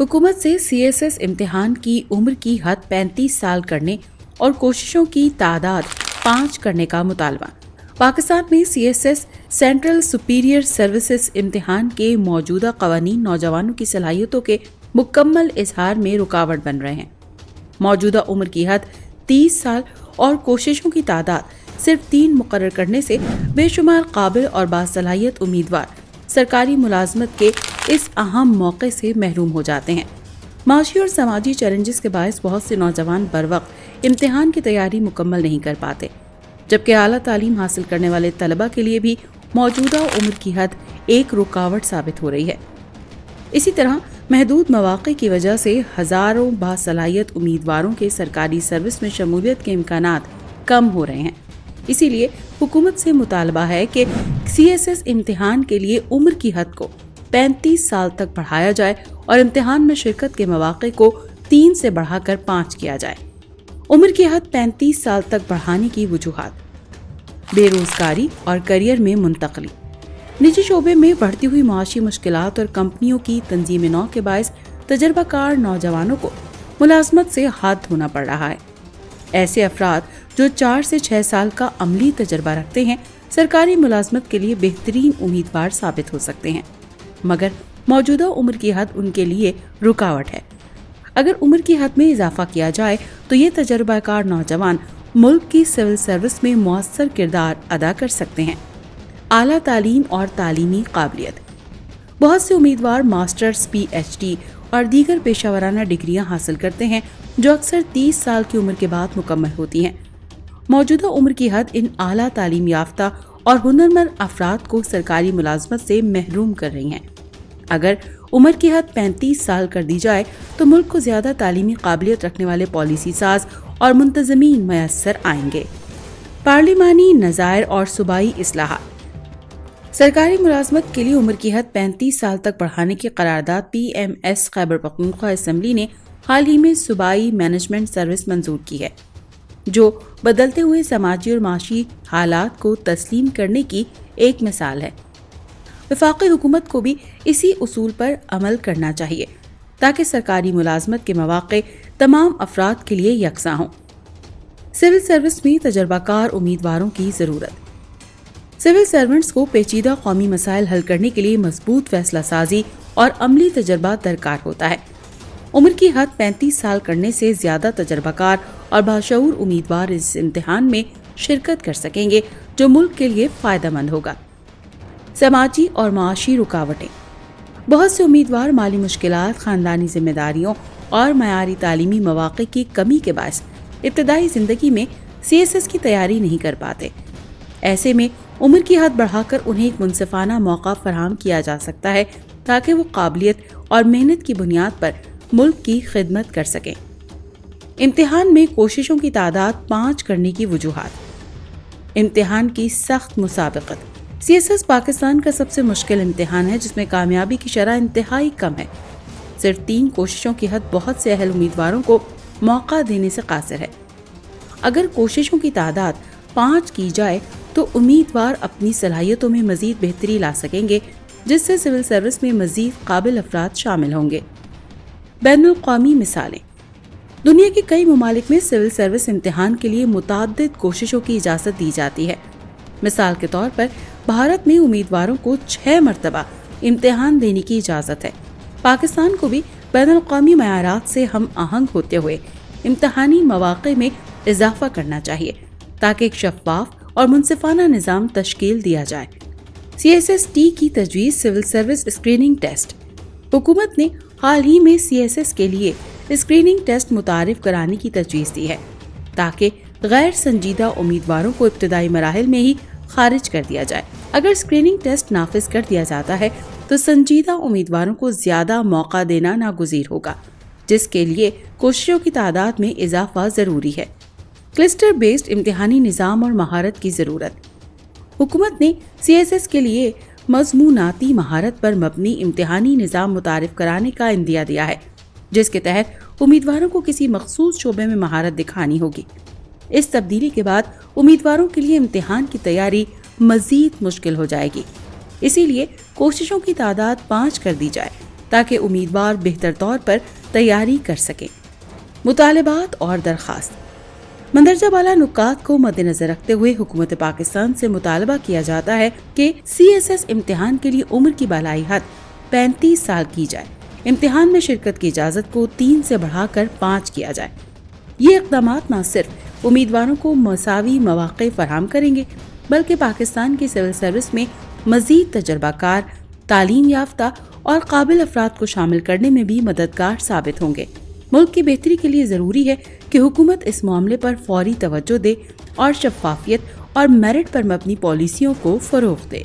हुकूमत से CSS इम्तिहान की उम्र की हद 35 साल करने और कोशिशों की तादाद 5 करने का मुतालबा। पाकिस्तान में CSS सेंट्रल सुपीरियर सर्विसेज इम्तिहान के मौजूदा कवानीन नौजवानों की सलाहियतों के मुकम्मल इजहार में रुकावट बन रहे हैं। मौजूदा उम्र की हद 30 साल और कोशिशों की तादाद सिर्फ 3 मुकर्रर करने से बेशुमार काबिल और बासलाहियत उम्मीदवार सरकारी मुलाजमत के इस अहम मौके से महरूम हो जाते हैं। माशी और समाजी चैलेंजेस के बायस बहुत से नौजवान बर वक्त इम्तिहान की तैयारी मुकम्मल नहीं कर पाते, जबकि आला तालीम हासिल करने वाले तलबा के लिए भी मौजूदा उम्र की हद एक रुकावट साबित हो रही है। इसी तरह महदूद मौक़े की वजह से हज़ारों बासलाहियत उम्मीदवारों के सरकारी सर्विस में शमूलियत के इम्कानात कम हो रहे हैं। इसीलिए हुकूमत से मुतालबा है कि CSS इम्तिहान के लिए उम्र की हद को 35 साल तक बढ़ाया जाए और इम्तिहान में शिरकत के मौक़े को 3 से बढ़ाकर 5 किया जाए। उम्र की हद 35 साल तक बढ़ाने की वजूहात: बेरोजगारी और करियर में मुंतकली। निजी शोबे में बढ़ती हुई माशी मुश्किलात और कंपनियों की तंजीम नौ के बायस तजर्बाकार नौजवानों को मुलाजमत से हाथ धोना पड़ रहा है। ऐसे अफराद जो 4 से 6 साल का अमली तजर्बा रखते हैं सरकारी मुलाजमत के लिए बेहतरीन उम्मीदवार साबित हो सकते हैं, मगर मौजूदा उम्र की हद उनके लिए रुकावट है। अगर उम्र की हद में इजाफा किया जाए तो ये तजर्बाकार नौजवान मुल्क की सिविल सर्विस में मौसर किरदार अदा कर सकते हैं। आला तालीम और तालीमी काबिलियत: बहुत से उम्मीदवार मास्टर्स, PhD और दीगर पेशावराना डिग्रियां हासिल करते हैं जो अक्सर 30 साल की उम्र के बाद मुकम्मल होती हैं। मौजूदा उम्र की हद इन आला तालीम याफ्ता और हुनरमंद अफराद को सरकारी मुलाजमत से महरूम कर रही हैं। अगर उम्र की हद 35 साल कर दी जाए तो मुल्क को ज्यादा तालीमी काबिलियत रखने वाले पॉलिसी साज और मुंतजमीन मैसर आएंगे। पार्लिमानी नज़ायर और सूबाई इस्लाहात: सरकारी मुलाजमत के लिए उम्र की हद 35 साल तक बढ़ाने की करारदाद PMS खैबर पख्तूनख्वा असम्बली ने हाल ही में सूबाई मैनेजमेंट सर्विस मंजूर की है, जो बदलते हुए समाजी और माशी हालात को तस्लीम करने की एक मिसाल है। वफाकी हुकूमत को भी इसी उसूल पर अमल करना चाहिए ताकि सरकारी मुलाजमत के मौक़े तमाम अफराद के लिए यकसां हों। सिविल सर्विस में तजर्बाकार उम्मीदवारों की ज़रूरत: सिविल सर्वेंट्स को पेचीदा कौमी मसाइल हल करने के लिए मजबूत फैसला साजी और अमली तजर्बा दरकार होता है। उम्र की हद 35 साल करने से ज्यादा तजर्बाकार और बाशऊर उम्मीदवार इस इम्तिहान में शिरकत कर सकेंगे जो मुल्क के लिए फायदेमंद होगा। समाजी और माशी रुकावटें: बहुत से उम्मीदवार माली मुश्किलात, खानदानी जिम्मेदारियों और मयारी तालीमी मौक़े की कमी के बायस इब्तदाई ज़िंदगी में CSS की तैयारी नहीं कर पाते। ऐसे में उम्र की हद बढ़ाकर उन्हें एक मुनसिफाना मौका फराहम किया जा सकता है ताकि वो काबिलियत और मेहनत की बुनियाद पर मुल्क की खिदमत कर सकें। इम्तिहान में कोशिशों की तादाद 5 करने की वजूहात: इम्तिहान की सख्त मुसाबकत: CSS पाकिस्तान का सबसे मुश्किल इम्तिहान है जिसमें कामयाबी की शरह इंतहाई कम है। सिर्फ 3 कोशिशों की हद बहुत से अहल उम्मीदवारों को मौका देने से कासिर है। अगर कोशिशों की तादाद 5 की जाए तो उम्मीदवार अपनी सलाहियतों में मजीद बेहतरी ला सकेंगे, जिससे सिविल सर्विस में मजीद काबिल अफराद शामिल होंगे। बैनुल क़ौमी मिसालें: दुनिया के कई ममालिक में सिविल सर्विस इम्तिहान के लिए मुताद्दिद कोशिशों की इजाज़त दी जाती है। मिसाल के तौर पर भारत में उम्मीदवारों को 6 मरतबा इम्तिहान देने की इजाज़त है। पाकिस्तान को भी बैनुल क़ौमी मयारात से हम आहंग होते हुए इम्तिहानी मौक़े में इजाफा करना चाहिए ताकि एक शफ़ाफ और मुनसिफाना निज़ाम तश्कील दिया जाए। CSS-T की तजवीज़: सिविल सर्विस स्क्रीनिंग टेस्ट। हुकूमत ने हाल ही में CSS के लिए स्क्रीनिंग टेस्ट मुतारिफ कराने की तजवीज़ दी है ताकि गैर संजीदा उम्मीदवारों को इब्तदाई मराहिल में ही खारिज कर दिया जाए। अगर स्क्रीनिंग टेस्ट नाफिज कर दिया जाता है तो संजीदा उम्मीदवारों को ज्यादा मौका देना नागुज़ीर होगा, जिसके लिए कोशिशों की तादाद में इजाफा ज़रूरी है। क्लस्टर बेस्ड इम्तिहानी निज़ाम और महारत की ज़रूरत: हुकूमत ने CSS के लिए मज़मूनाती महारत पर मबनी इम्तिहानी निज़ाम मुतारिफ कराने का इंदिया दिया है, जिसके तहत उम्मीदवारों को किसी मखसूस शोबे में महारत दिखानी होगी। इस तब्दीली के बाद उम्मीदवारों के लिए इम्तिहान की तैयारी मज़ीद मुश्किल हो जाएगी। इसीलिए कोशिशों की तादाद 5 कर दी जाए تاکہ امیدوار بہتر طور پر تیاری کر سکیں۔ مطالبات اور درخواست۔ مندرجہ بالا نکات کو مد نظر رکھتے ہوئے حکومت پاکستان سے مطالبہ کیا جاتا ہے کہ CSS امتحان کے لیے عمر کی بالائی حد 35 سال کی جائے۔ امتحان میں شرکت کی اجازت کو 3 سے بڑھا کر 5 کیا جائے۔ یہ اقدامات نہ صرف امیدواروں کو مساوی مواقع فراہم کریں گے بلکہ پاکستان کی سول سروس میں مزید تجربہ کار، تعلیم یافتہ اور قابل افراد کو شامل کرنے میں بھی مددگار ثابت ہوں گے۔ ملک کی بہتری کے لیے ضروری ہے کہ حکومت اس معاملے پر فوری توجہ دے اور شفافیت اور میرٹ پر مبنی پالیسیوں کو فروغ دے۔